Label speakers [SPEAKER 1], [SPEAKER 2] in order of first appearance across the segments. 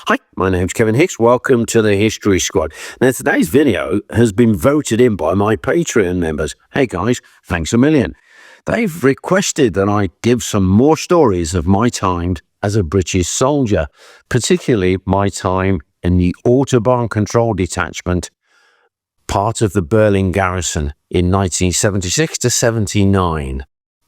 [SPEAKER 1] Hi, my name's Kevin Hicks. Welcome to the History Squad. Now, today's video has been voted in by my Patreon members. Hey guys, thanks a million. They've requested that I give some more stories of my time as a British soldier, particularly my time in the Autobahn Control Detachment, part of the Berlin garrison in 1976 to 79.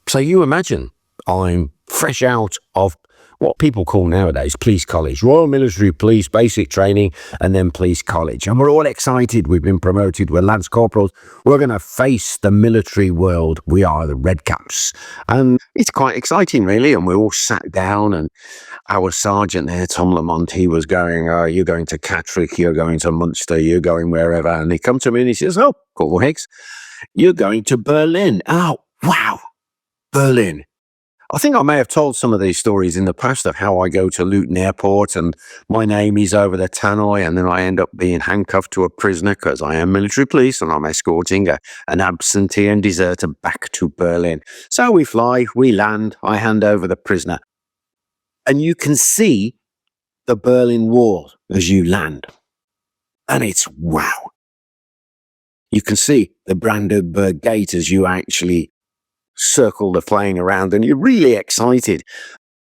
[SPEAKER 1] So you imagine I'm fresh out of what people call nowadays police college, Royal Military Police basic training, and then police college. And we're all excited. We've been promoted. We're lance corporals. We're going to face the military world. We are the red caps. And it's quite exciting, really. And we all sat down, and our sergeant there, Tom Lamont, he was going, you're going to Catterick, you're going to Munster, you're going wherever. And he come to me and he says, oh, Corporal Hicks, you're going to Berlin. Oh, wow, Berlin. I think I may have told some of these stories in the past of how I go to Luton Airport and my name is over the tannoy, and then I end up being handcuffed to a prisoner because I am military police and I'm escorting an absentee and deserter back to Berlin. So we fly, we land, I hand over the prisoner. And you can see the Berlin Wall as you land. And it's wow. You can see the Brandenburg Gate as you actually circle the plane around, and you're really excited.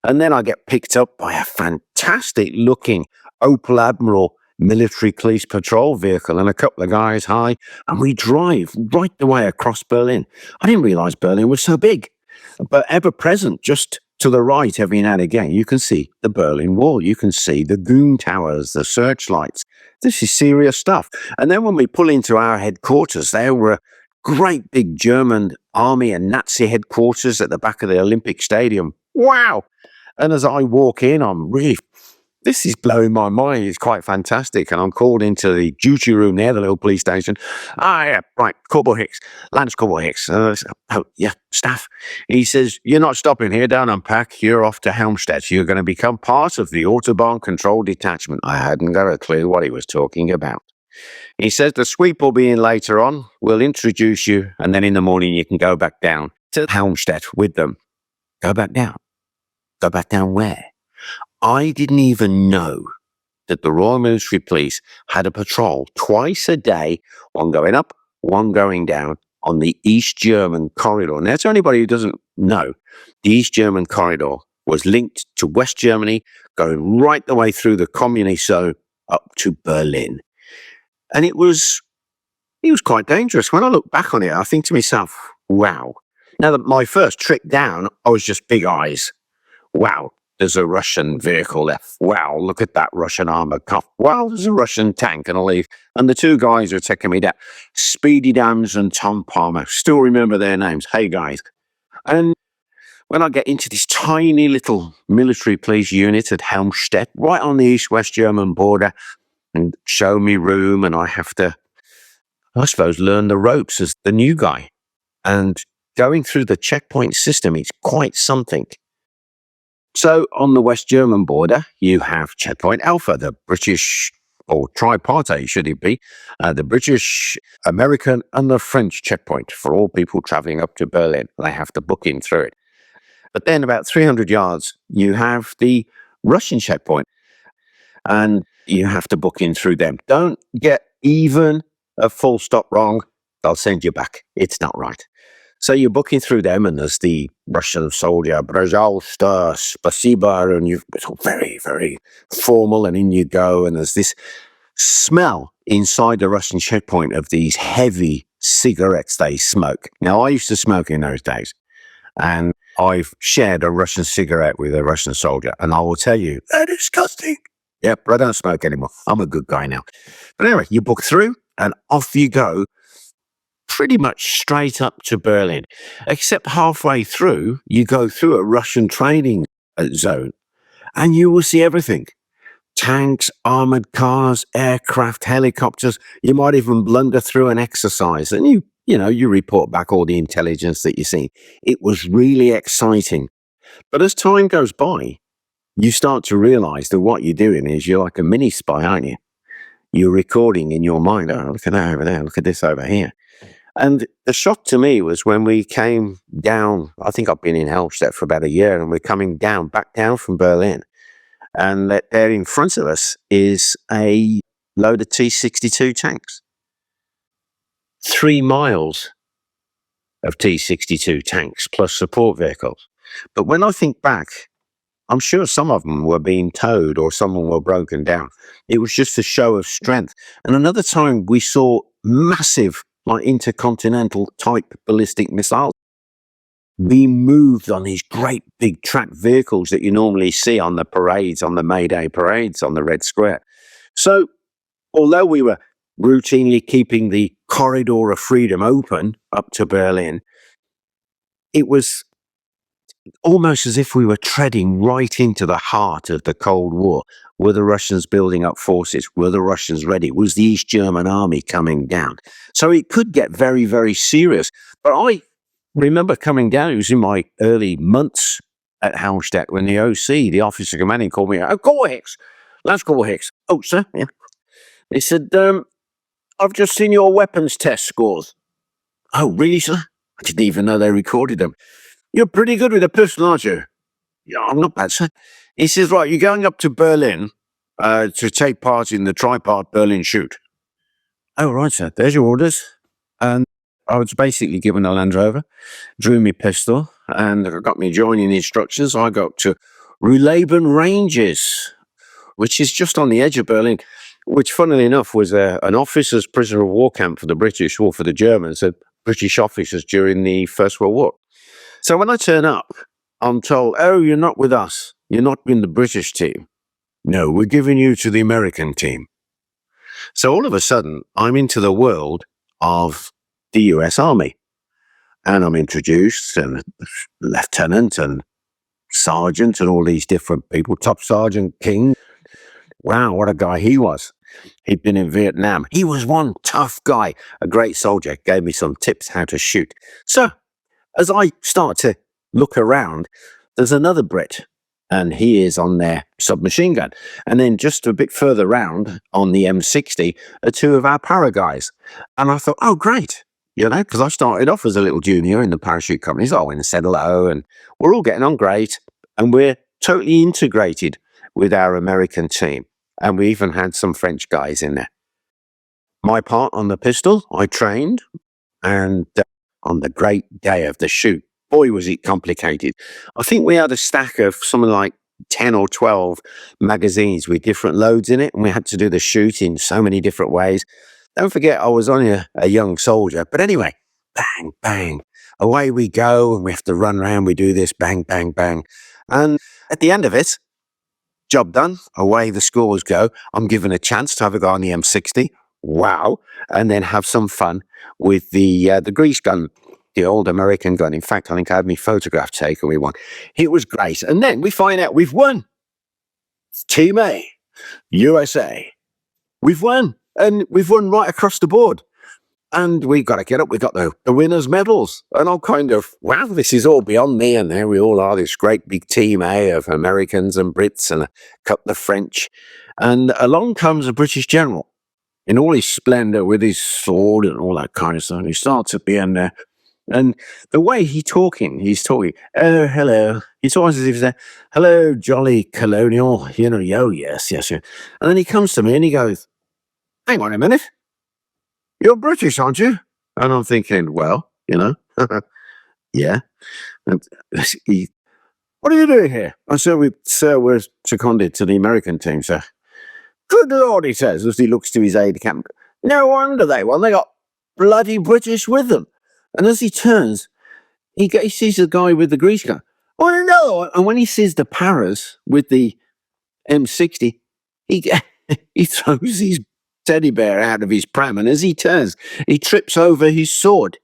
[SPEAKER 1] And then I get picked up by a fantastic looking Opel Admiral military police patrol vehicle and a couple of guys, hi, and we drive right the way across Berlin. I didn't realize Berlin was so big, but ever present, just to the right every now and again, you can see the Berlin Wall, you can see the goon towers, the searchlights. This is serious stuff. And then when we pull into our headquarters, there were great big German army and Nazi headquarters at the back of the Olympic Stadium. Wow! And as I walk in, this is blowing my mind. It's quite fantastic. And I'm called into the duty room there, the little police station. Yeah, right, Corporal Hicks, Lance Corporal Hicks. Oh, yeah, staff. He says, you're not stopping here, don't unpack. You're off to Helmstedt. You're going to become part of the Autobahn Control Detachment. I hadn't got a clue what he was talking about. He says the sweep will be in later on. We'll introduce you, and then in the morning you can go back down to Helmstedt with them. Go back down? Go back down where? I didn't even know that the Royal Military Police had a patrol twice a day, one going up, one going down on the East German corridor. Now, to anybody who doesn't know, the East German corridor was linked to West Germany, going right the way through the communist zone up to Berlin. And it was quite dangerous. When I look back on it, I think to myself, wow. Now, that my first trick down, I was just big eyes. Wow, there's a Russian vehicle there. Wow, look at that Russian armored car. Wow, there's a Russian tank, and I leave. And the two guys are taking me down, Speedy Dams and Tom Palmer. Still remember their names. Hey, guys. And when I get into this tiny little military police unit at Helmstedt, right on the East-West German border, and show me room, and I have to, I suppose, learn the ropes as the new guy. And going through the checkpoint system, it's quite something. So on the West German border, you have Checkpoint Alpha, the British, or tripartite should it be, the British, American, and the French checkpoint for all people traveling up to Berlin. They have to book in through it. But then about 300 yards, you have the Russian checkpoint, and you have to book in through them. Don't get even a full stop wrong. They'll send you back. It's not right. So you're booking through them, and there's the Russian soldier, Brajausta, Spasiba, and it's all very, very formal, and in you go, and there's this smell inside the Russian checkpoint of these heavy cigarettes they smoke. Now, I used to smoke in those days, and I've shared a Russian cigarette with a Russian soldier, and I will tell you, they're disgusting. Yeah, but I don't smoke anymore. I'm a good guy now. But anyway, you book through, and off you go, pretty much straight up to Berlin. Except halfway through, you go through a Russian training zone, and you will see everything. Tanks, armored cars, aircraft, helicopters. You might even blunder through an exercise, and you report back all the intelligence that you see. It was really exciting. But as time goes by, you start to realize that what you're doing is you're like a mini spy, aren't you? You're recording in your mind, oh, look at that over there, look at this over here. And the shock to me was when we came down, I think I've been in Helmstedt for about a year, and we're coming back down from Berlin. And that there in front of us is a load of T-62 tanks. 3 miles of T-62 tanks plus support vehicles. But when I think back, I'm sure some of them were being towed or some of them were broken down. It was just a show of strength. And another time we saw massive, like intercontinental type ballistic missiles being moved on these great big tracked vehicles that you normally see on the parades, on the May Day parades on the Red Square. So although we were routinely keeping the corridor of freedom open up to Berlin, it was almost as if we were treading right into the heart of the Cold War. Were the Russians building up forces? Were the Russians ready? Was the East German army coming down? So it could get very, very serious. But I remember coming down, it was in my early months at Hallstatt when the OC, the officer commanding, called me, "Oh, go Hicks. Let's go Hicks." "Oh, sir." Yeah. He said, "I've just seen your weapons test scores." "Oh, really, sir?" I didn't even know they recorded them. "You're pretty good with a pistol, aren't you?" "Yeah, I'm not bad, sir." He says, "Right, you're going up to Berlin to take part in the tripart Berlin shoot." "Oh, right, sir. There's your orders." And I was basically given a Land Rover, drew me pistol, and got me joining the instructors. I got to Ruhleben Ranges, which is just on the edge of Berlin, which, funnily enough, was an officer's prisoner of war camp for the British or for the Germans, British officers during the First World War. So when I turn up, I'm told, "Oh, you're not with us. You're not in the British team." "No, we're giving you to the American team." So all of a sudden, I'm into the world of the US Army. And I'm introduced, and lieutenant and sergeant and all these different people. Top Sergeant King. Wow, what a guy he was. He'd been in Vietnam. He was one tough guy, a great soldier, gave me some tips how to shoot. So as I start to look around, there's another Brit, and he is on their submachine gun. And then just a bit further round on the M60 are two of our para guys. And I thought, oh, great, because I started off as a little junior in the parachute company. So I went and said hello, and we're all getting on great. And we're totally integrated with our American team. And we even had some French guys in there. My part on the pistol, I trained, and on the great day of the shoot, boy, was it complicated. I think we had a stack of something like 10 or 12 magazines with different loads in it, and we had to do the shoot in so many different ways. Don't forget, I was only a young soldier. But anyway, bang, bang, away we go, and we have to run around. We do this, bang, bang, bang. And at the end of it, job done, away the scores go. I'm given a chance to have a go on the M60. Wow. And then have some fun with the grease gun, the old American gun. In fact, I think I had my photograph taken with one. It was great. And then we find out we've won. Team A, USA. We've won. And we've won right across the board. And we've got to get up. We've got the winners' medals. And I'm kind of, wow, this is all beyond me. And there we all are, this great big team A of Americans and Brits and a couple of French. And along comes a British general in all his splendor with his sword and all that kind of stuff. And he starts at the end there. And the way he's talking, "Oh, hello." He talks as if he's there, "Hello, jolly colonial." "Oh, yes, yes, yes." And then he comes to me and he goes, "Hang on a minute. You're British, aren't you?" And I'm thinking, well, yeah. And "What are you doing here?" I said, "Sir, we're seconded to the American team, sir." "Good Lord," he says, as he looks to his aide-de-camp. "No wonder they won. They got bloody British with them." And as he turns, he sees the guy with the grease gun. "Oh, another one." And when he sees the paras with the M60, he he throws his teddy bear out of his pram. And as he turns, he trips over his sword.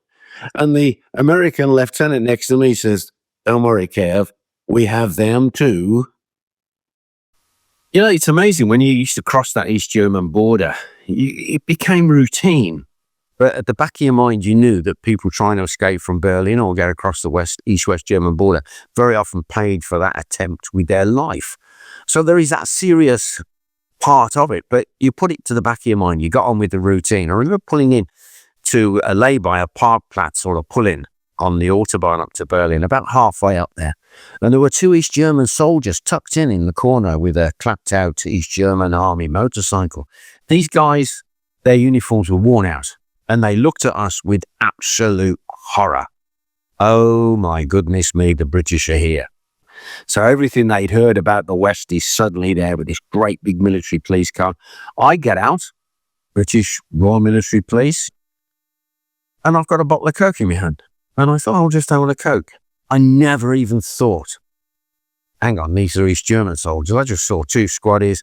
[SPEAKER 1] And the American lieutenant next to me says, "Don't worry, Kev, we have them too." It's amazing when you used to cross that East German border, it became routine. But at the back of your mind, you knew that people trying to escape from Berlin or get across the East-West German border very often paid for that attempt with their life. So there is that serious part of it, but you put it to the back of your mind. You got on with the routine. I remember pulling in to a lay-by, a Parkplatz or a pull-in on the Autobahn up to Berlin, about halfway up there. And there were 2 East German soldiers tucked in the corner with a clapped out East German army motorcycle. These guys, their uniforms were worn out, and they looked at us with absolute horror. Oh my goodness me, the British are here. So everything they'd heard about the West is suddenly there with this great big military police car. I get out, British Royal Military Police, and I've got a bottle of Coke in my hand. And I thought, I'll just have a Coke. I never even thought, hang on, these are East German soldiers. I just saw 2 squaddies,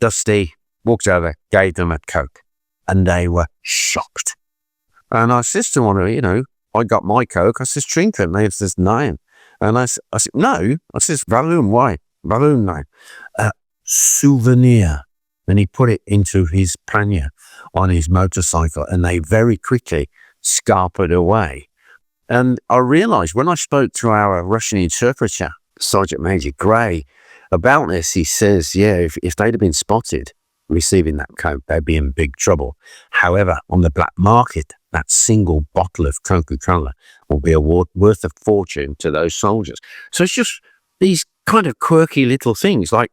[SPEAKER 1] dusty, walked over, gave them a Coke. And they were shocked. And I said to one of them, I got my Coke. I says, drink it. And they says, no. And I said, no. I says, warum, why? Warum, no. Souvenir. And he put it into his pannier on his motorcycle, and they very quickly scarpered away. And I realized when I spoke to our Russian interpreter, Sergeant Major Gray, about this, he says, if they'd have been spotted receiving that Coke, they'd be in big trouble. However, on the black market, that single bottle of Coca-Cola will be worth a fortune to those soldiers. So it's just these kind of quirky little things. Like,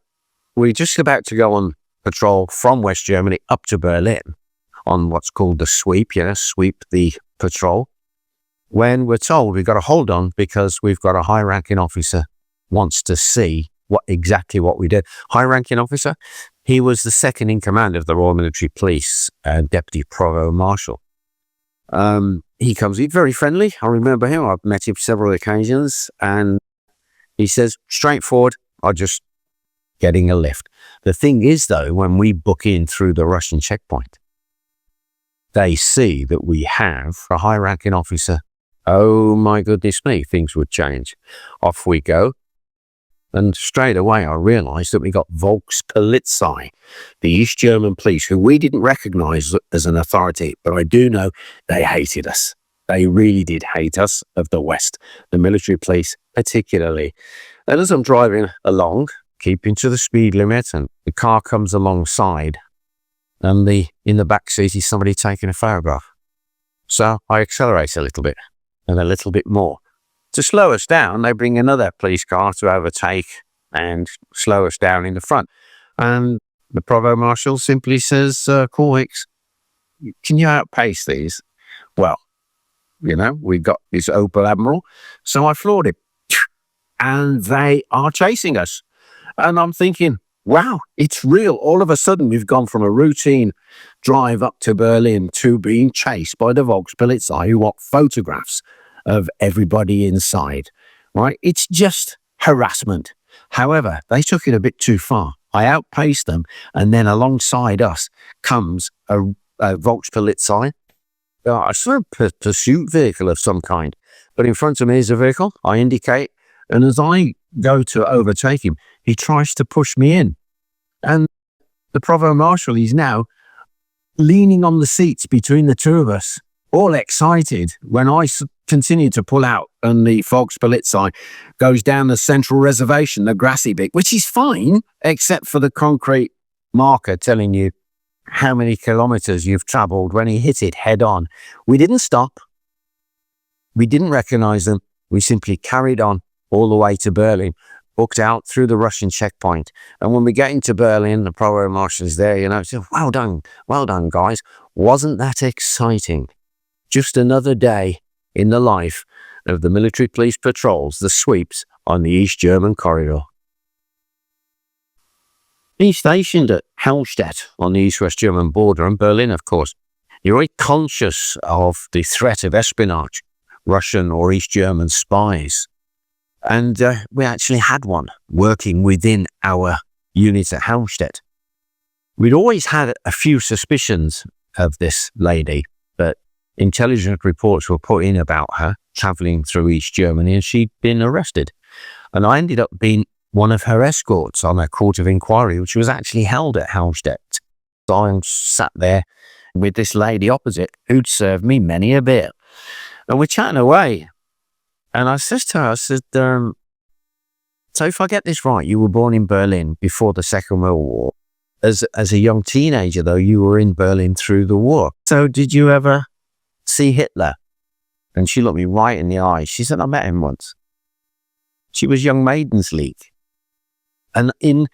[SPEAKER 1] we're just about to go on patrol from West Germany up to Berlin on what's called the sweep, sweep the patrol, when we're told we've got to hold on because we've got a high-ranking officer wants to see exactly what we did. High-ranking officer, he was the second in command of the Royal Military Police, Deputy Provost Marshal. He comes in very friendly. I remember him. I've met him several occasions, and he says, straightforward, I'm just getting a lift. The thing is, though, when we book in through the Russian checkpoint, they see that we have a high-ranking officer. Oh my goodness me, things would change. Off we go. And straight away I realized that we got Volkspolizei, the East German police, who we didn't recognize as an authority, but I do know they hated us. They really did hate us of the West, the military police particularly. And as I'm driving along, keeping to the speed limit, and the car comes alongside, and in the back seat is somebody taking a photograph. So I accelerate a little bit and a little bit more. To slow us down, they bring another police car to overtake and slow us down in the front. And the Provost Marshal simply says, Call Hicks, can you outpace these? Well, we've got this Opel Admiral. So I floored him. And they are chasing us. And I'm thinking, wow, it's real. All of a sudden, we've gone from a routine drive up to Berlin to being chased by the Volkspolizei, who want photographs of everybody inside, right? It's just harassment. However, they took it a bit too far. I outpaced them, and then alongside us comes a Volkspolizei, a sort of pursuit vehicle of some kind. But in front of me is a vehicle. I indicate, and as I go to overtake him, he tries to push me in. And the Provost Marshal is now leaning on the seats between the two of us, all excited, when I continue to pull out and the Volkspolizei goes down the central reservation, the grassy bit, which is fine, except for the concrete marker telling you how many kilometers you've traveled when he hit it head on. We didn't stop. We didn't recognize them. We simply carried on all the way to Berlin, booked out through the Russian checkpoint. And when we get into Berlin, the Provost Marshal is there, so well done, guys. Wasn't that exciting? Just another day in the life of the military police patrols, the sweeps on the East German corridor. Being stationed at Hallstatt on the East-West German border, and Berlin, of course, you're very conscious of the threat of espionage, Russian or East German spies. And we actually had one working within our unit at Hallstatt. We'd always had a few suspicions of this lady, but intelligence reports were put in about her traveling through East Germany, and she'd been arrested. And I ended up being one of her escorts on a court of inquiry, which was actually held at Hallstatt. So I sat there with this lady opposite who'd served me many a beer. And we're chatting away. And I said to her, so if I get this right, you were born in Berlin before the Second World War. As a young teenager, though, you were in Berlin through the war. So did you ever see Hitler? And she looked me right in the eye. She said, I met him once. She was Young Maidens League. And in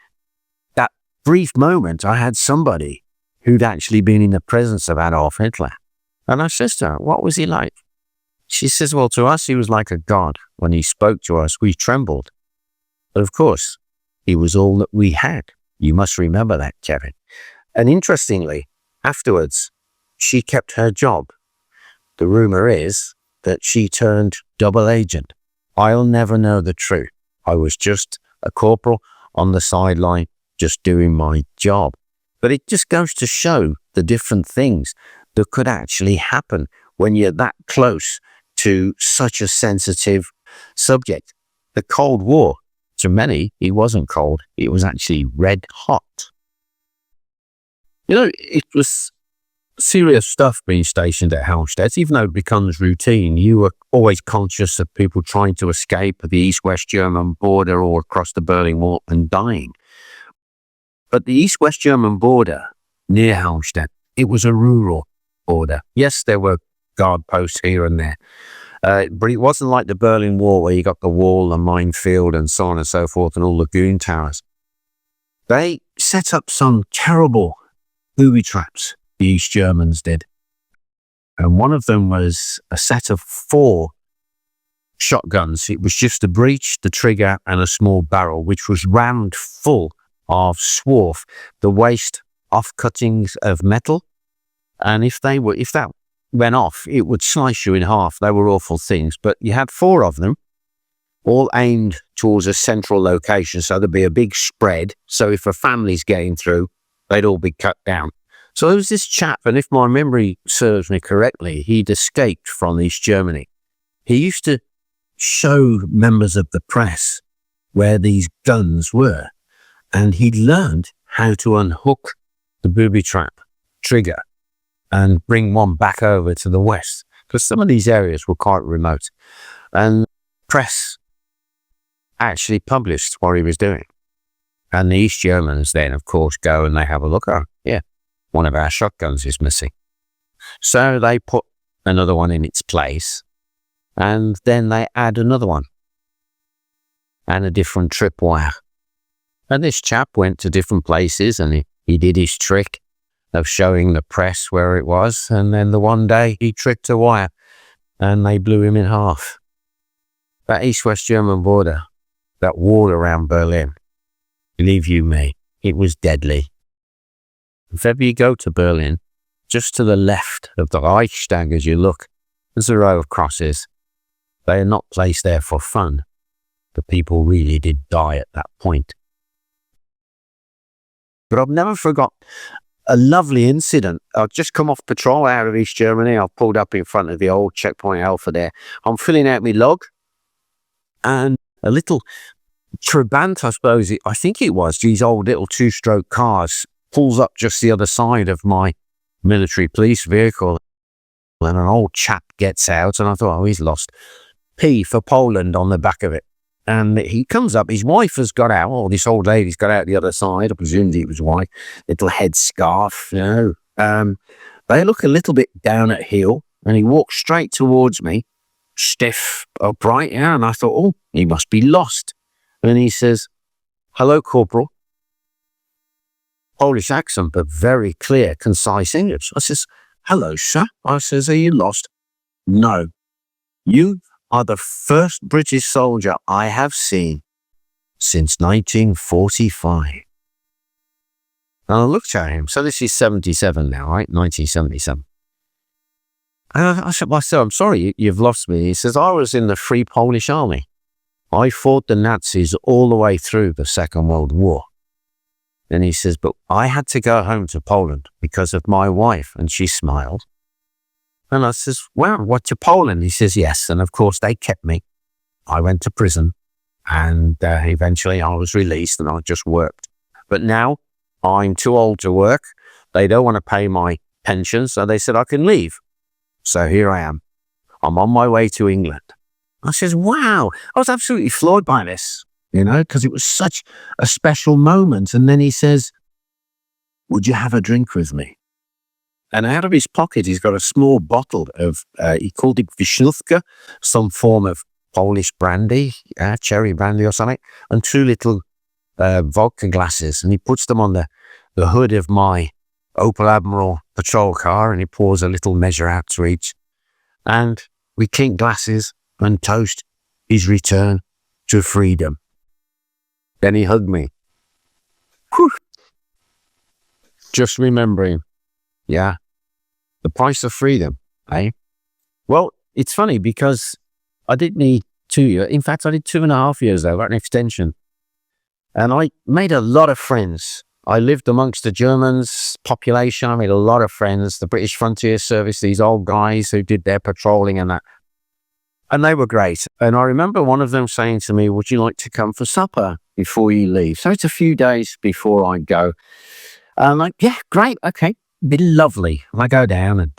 [SPEAKER 1] that brief moment, I had somebody who'd actually been in the presence of Adolf Hitler. And I said to her, what was he like? She says, well, to us, he was like a god. When he spoke to us, we trembled. But of course, he was all that we had. You must remember that, Kevin. And interestingly, afterwards, she kept her job. The rumor is that she turned double agent. I'll never know the truth. I was just a corporal on the sideline, just doing my job. But it just goes to show the different things that could actually happen when you're that close to such a sensitive subject. The Cold War, to many, it wasn't cold. It was actually red hot. You know, it was serious stuff being stationed at Hallstatt. Even though it becomes routine, you were always conscious of people trying to escape the East-West German border or across the Berlin Wall and dying. But the East-West German border near Hallstatt, it was a rural border. Yes, there were guard posts here and there. But it wasn't like the Berlin Wall where you got the wall, the minefield and so on and so forth and all the goon towers. They set up some terrible booby traps, the East Germans did. And one of them was a set of 4 shotguns. It was just a breech, the trigger and a small barrel, which was rammed full of swarf, the waste off-cuttings of metal. And if that went off, it would slice you in half. They were awful things. But you had 4 of them, all aimed towards a central location. So there'd be a big spread. So if a family's getting through, they'd all be cut down. So there was this chap, and if my memory serves me correctly, he'd escaped from East Germany. He used to show members of the press where these guns were, and he'd learned how to unhook the booby trap trigger and bring one back over to the west, because some of these areas were quite remote. And press actually published what he was doing. And the East Germans then, of course, go and they have a look. Oh, yeah, one of our shotguns is missing. So they put another one in its place, and then they add another one and a different tripwire. And this chap went to different places and he did his trick of showing the press where it was. And then the one day he tricked a wire and they blew him in half. That East-West German border, that wall around Berlin, believe you me, it was deadly. If ever you go to Berlin, just to the left of the Reichstag as you look, there's a row of crosses. They are not placed there for fun. The people really did die at that point. But I've never forgot a lovely incident. I've just come off patrol out of East Germany. I've pulled up in front of the old checkpoint Alpha there. I'm filling out my log, and a little Trabant, I suppose, I think it was, these old little 2-stroke cars, pulls up just the other side of my military police vehicle, and an old chap gets out, and I thought, oh, he's lost P for Poland on the back of it. And he comes up, his wife has got out, or this old lady's got out the other side, I presumed it was wife, little head scarf, you know. They look a little bit down at heel, and he walks straight towards me, stiff, upright, yeah, and I thought, oh, he must be lost. And he says, hello, Corporal. Polish accent, but very clear, concise English. I says, hello, sir. I says, are you lost? No. You are the first British soldier I have seen since 1945. And I looked at him. So this is 77 now, right? 1977. And I said, well, sir, I'm sorry, you've lost me. He says, I was in the Free Polish Army. I fought the Nazis all the way through the Second World War. And he says, but I had to go home to Poland because of my wife. And she smiled. And I says, well, what, to Poland? He says, yes. And of course, they kept me. I went to prison. And eventually I was released and I just worked. But now I'm too old to work. They don't want to pay my pension. So they said I can leave. So here I am. I'm on my way to England. I says, wow, I was absolutely floored by this, you know, because it was such a special moment. And then he says, would you have a drink with me? And out of his pocket, he's got a small bottle of, he called it Wiśniówka, some form of Polish brandy, cherry brandy or something, and two little vodka glasses. And he puts them on the hood of my Opel Admiral patrol car, and he pours a little measure out to each. And we clink glasses and toast his return to freedom. Then he hugged me. Whew. Just remembering, yeah, the price of freedom, eh? Well, it's funny because I did need 2 years. In fact, I did 2.5 years there, got an extension. And I made a lot of friends. I lived amongst the Germans population. I made a lot of friends, the British Frontier Service, these old guys who did their patrolling and that. And they were great. And I remember one of them saying to me, would you like to come for supper before you leave? So it's a few days before I go. And I'm like, yeah, great. Okay. Be lovely. And I go down, and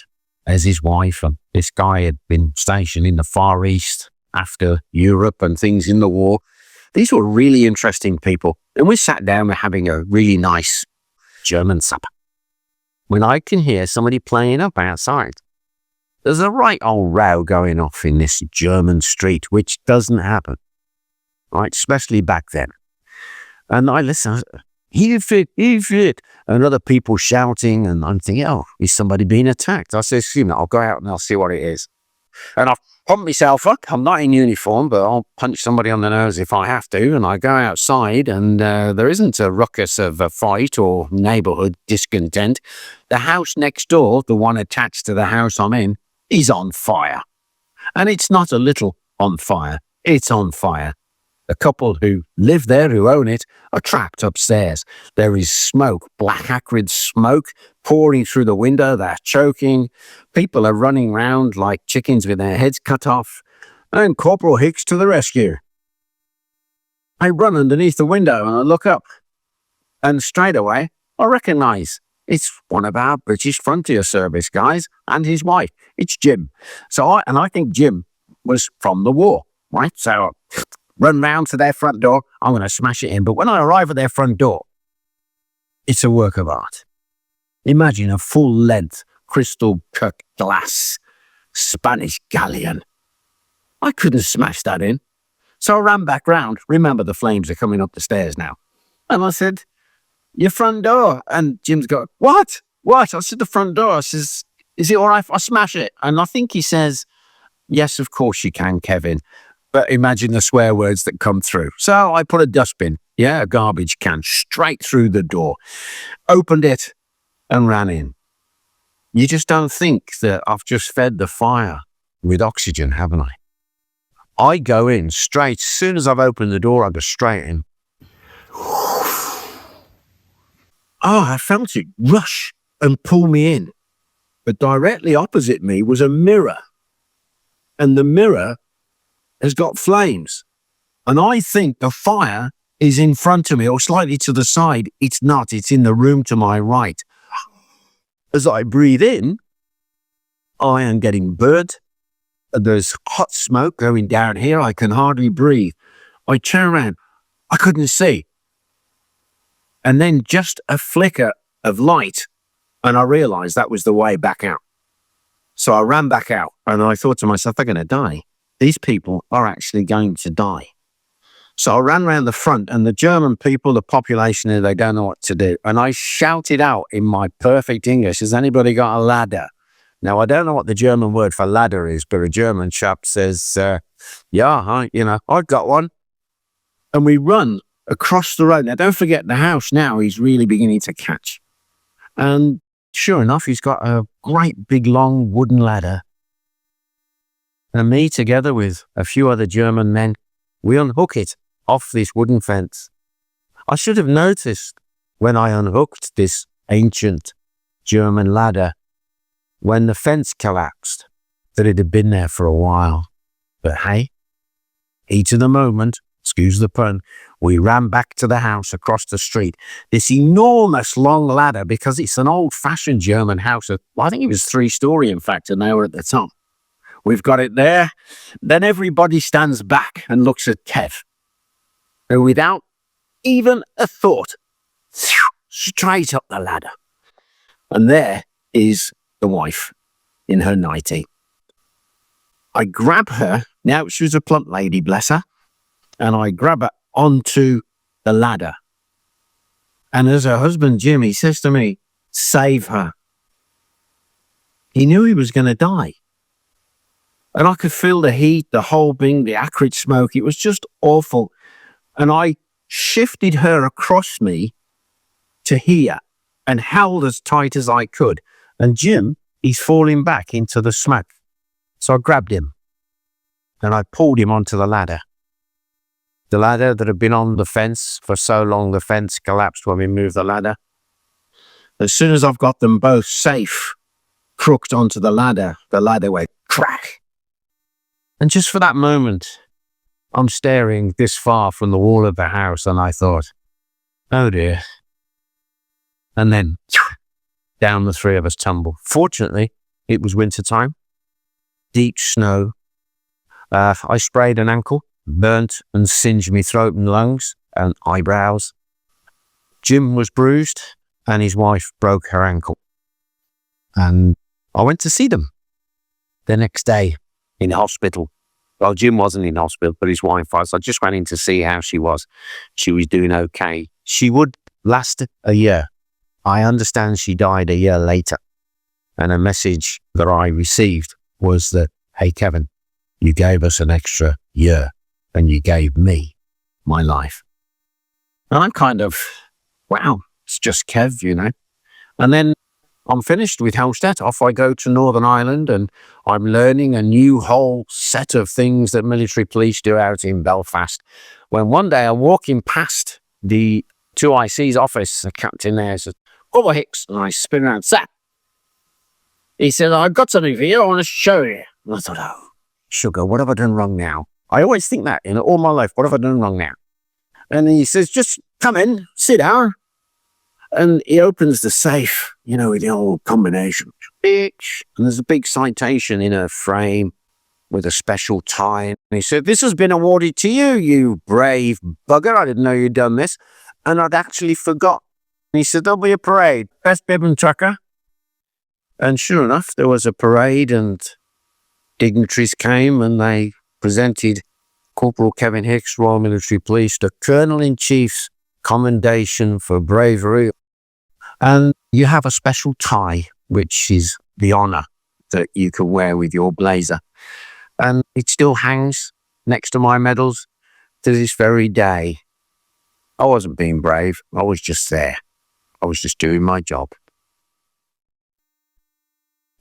[SPEAKER 1] there's his wife, and this guy had been stationed in the Far East after Europe and things in the war. These were really interesting people. And we sat down, we're having a really nice German supper, when I can hear somebody playing up outside. There's a right old row going off in this German street, which doesn't happen, right? Especially back then. And I listen, heave it, and other people shouting, and I'm thinking, oh, is somebody being attacked? I say, excuse me, I'll go out and I'll see what it is. And I've pumped myself up. I'm not in uniform, but I'll punch somebody on the nose if I have to. And I go outside, and there isn't a ruckus of a fight or neighborhood discontent. The house next door, the one attached to the house I'm in, is on fire. And it's not a little on fire. It's on fire. The couple who live there, who own it, are trapped upstairs. There is smoke, black acrid smoke, pouring through the window. They're choking. People are running around like chickens with their heads cut off. And Corporal Hicks to the rescue. I run underneath the window and I look up. And straight away, I recognize it's one of our British Frontier Service guys and his wife. It's Jim. So I think Jim was from the war, right? So run round to their front door. I'm going to smash it in. But when I arrive at their front door, it's a work of art. Imagine a full-length crystal cut glass Spanish galleon. I couldn't smash that in. So I ran back round. Remember, the flames are coming up the stairs now. And I said, your front door. And Jim's got, what? What? I said, the front door. I says, is it all right if I smash it? And I think he says, yes, of course you can, Kevin. But imagine the swear words that come through. So I put a dustbin, a garbage can, straight through the door, opened it and ran in. You just don't think that I've just fed the fire with oxygen, haven't I? I go in straight. As soon as I've opened the door, I go straight in. Oh, I felt it rush and pull me in. But directly opposite me was a mirror. And the mirror has got flames. And I think the fire is in front of me or slightly to the side. It's not. It's in the room to my right. As I breathe in, I am getting burnt. There's hot smoke going down here. I can hardly breathe. I turn around. I couldn't see. And then just a flicker of light, and I realized that was the way back out. So I ran back out, and I thought to myself, they're going to die. These people are actually going to die. So I ran around the front, and the German people, the population there, they don't know what to do. And I shouted out in my perfect English, has anybody got a ladder? Now, I don't know what the German word for ladder is, but a German chap says, I've got one. And we run across the road. Now, don't forget the house now is really beginning to catch. And sure enough, he's got a great big long wooden ladder. And me, together with a few other German men, we unhook it off this wooden fence. I should have noticed when I unhooked this ancient German ladder, when the fence collapsed, that it had been there for a while. But hey, heat of the moment, excuse the pun, we ran back to the house across the street. This enormous long ladder, because it's an old-fashioned German house. I think it was 3-story, in fact, and they were at the top. We've got it there. Then everybody stands back and looks at Kev, who without even a thought, straight up the ladder. And there is the wife in her nightie. I grab her. Now, she was a plump lady, bless her. And I grab her onto the ladder. And as her husband, Jim, he says to me, save her. He knew he was going to die. And I could feel the heat, the whole thing, the acrid smoke. It was just awful. And I shifted her across me to here and held as tight as I could. And Jim, he's falling back into the smoke. So I grabbed him and I pulled him onto the ladder. The ladder that had been on the fence for so long, the fence collapsed when we moved the ladder. As soon as I've got them both safe, crooked onto the ladder went crack. And just for that moment, I'm staring this far from the wall of the house and I thought, oh dear. And then down the three of us tumbled. Fortunately, it was winter time, deep snow. I sprayed an ankle, burnt and singed me throat and lungs and eyebrows. Jim was bruised and his wife broke her ankle. And I went to see them the next day in hospital. Well, Jim wasn't in hospital, but his wife was. I just went in to see how she was. She was doing okay. She would last a year. I understand she died a year later. And a message that I received was that, hey, Kevin, you gave us an extra year and you gave me my life. And I'm kind of, wow, it's just Kev, you know. And then I'm finished with Helmstedt. Off I go to Northern Ireland and I'm learning a new whole set of things that military police do out in Belfast. When one day I'm walking past the 2IC's office, the captain there says, "Over Hicks," and I spin around, "Sir." He said, "I've got something for you, I want to show you." And I thought, oh, sugar, what have I done wrong now? I always think that in all my life, what have I done wrong now? And he says, just come in, sit down. And he opens the safe, you know, with the old combination. And there's a big citation in a frame with a special tie. And he said, "This has been awarded to you, you brave bugger. I didn't know you'd done this." And I'd actually forgot. And he said, "There'll be a parade. Best bib and tucker." And sure enough, there was a parade and dignitaries came and they presented Corporal Kevin Hicks, Royal Military Police, the Colonel-in-Chief's commendation for bravery. And you have a special tie, which is the honor that you can wear with your blazer. And it still hangs next to my medals to this very day. I wasn't being brave. I was just there. I was just doing my job.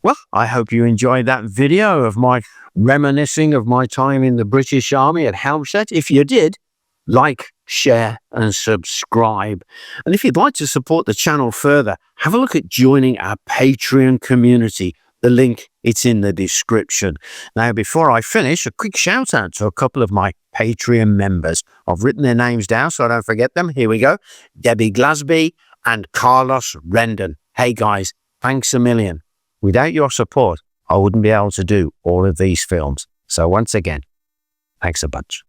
[SPEAKER 1] Well, I hope you enjoyed that video of my reminiscing of my time in the British Army at Helmstedt. If you did, like, share and subscribe. And if you'd like to support the channel further, have a look at joining our Patreon community. The link, it's in the description. Now, before I finish, a quick shout out to a couple of my Patreon members. I've written their names down so I don't forget them. Here we go. Debbie Glasby and Carlos Rendon. Hey guys, thanks a million. Without your support, I wouldn't be able to do all of these films. So once again, thanks a bunch.